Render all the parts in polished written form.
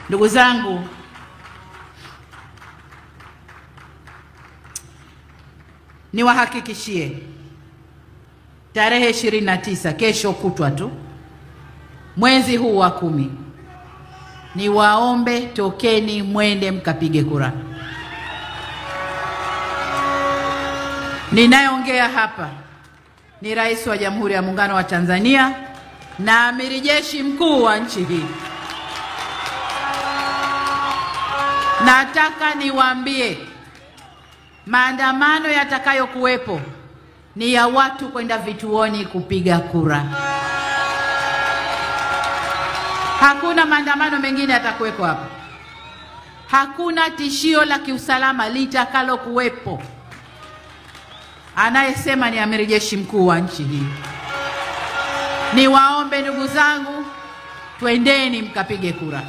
Ndugu zangu, niwahakikishie tarehe 29 kesho kutwa tu mwezi huu wa 10, niwaombe tokeni mwende mkapige kura. Ninayeongea hapa ni Rais wa Jamhuri ya Muungano wa Tanzania na Amiri Jeshi Mkuu wa nchi hii. Nataka niwaambie maandamano yatakayokuwepo ni ya watu kwenda vituoni kupiga kura. Hakuna maandamano mengine yatakuwepo hapa. Hakuna tishio la kiusalama litakalo kuwepo. Anayesema ni Amiri Jeshi Mkuu wa nchi hii. Niwaombe ndugu zangu, twendeni mkapige kura.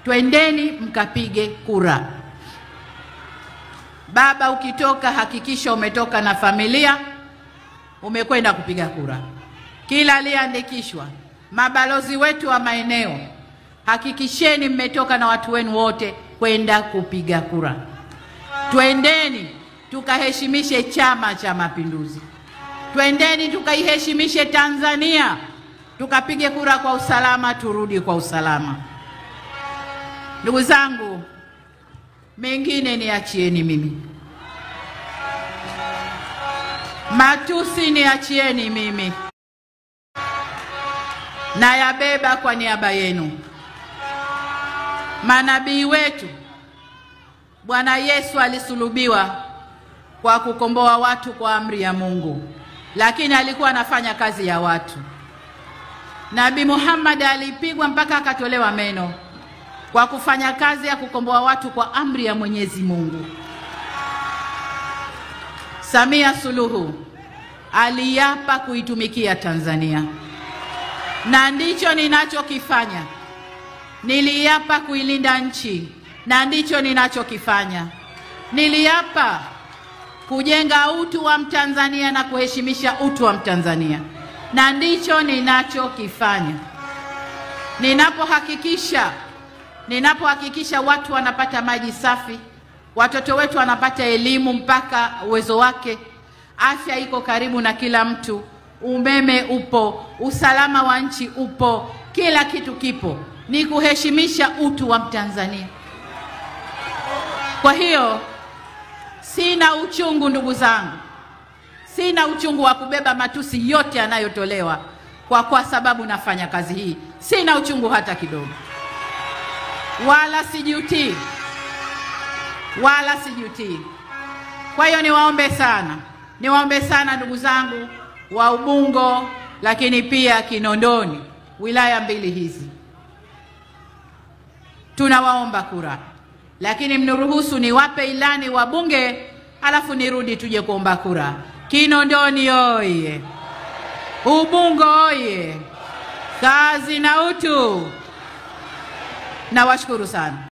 Twendeni mkapige kura. Baba, ukitoka hakikisha umetoka na familia, umekwenda kupiga kura. Kila aliyeandikishwa, mabalozi wetu wa maeneo, hakikisheni mmetoka na watu wenu wote kwenda kupiga kura. Twendeni tukaheshimishe Chama cha Mapinduzi. Twendeni tukaiheshimishe Tanzania. Tukapige kura kwa usalama, turudi kwa usalama. Ndugu zangu, mengine niachieni mimi. Matusi niachieni mimi. Na yabeba kwa niaba yenu. Manabii wetu, Bwana Yesu alisulubiwa kwa kukomboa watu kwa amri ya Mungu, lakini alikuwa anafanya kazi ya watu. Nabii Muhammad alipigwa mpaka akatolewa meno kwa kufanya kazi ya kukomboa watu kwa amri ya Mwenyezi Mungu. Samia Suluhu aliapa kuitumikia Tanzania, na ndicho ninachokifanya. Niliapa kuilinda nchi, na ndicho ninachokifanya. Niliapa kujenga utu wa Mtanzania na kuheshimisha utu wa Mtanzania, na ndicho ninachokifanya. Ninapohakikisha watu wanapata maji safi, watoto wetu wanapata elimu mpaka uwezo wake, afya iko karibu na kila mtu, umeme upo, usalama wa nchi upo, kila kitu kipo, ni kuheshimisha utu wa Mtanzania. Kwa hiyo sina uchungu ndugu zangu, sina uchungu wa kubeba matusi yote yanayotolewa kwa sababu nafanya kazi hii. Sina uchungu hata kidogo, wala sijuti, wala sijuti. Kwa hiyo niwaombe sana ndugu zangu wa Ubungo, lakini pia Kinondoni, wilaya mbili hizi, tunawaomba kura. Lakini mniruhusu niwape ilani wa bunge, alafu nirudi tuje kuomba kura. Kinondoni oye! Ubungo oye! Kazi na utu. Nawashukuru sana.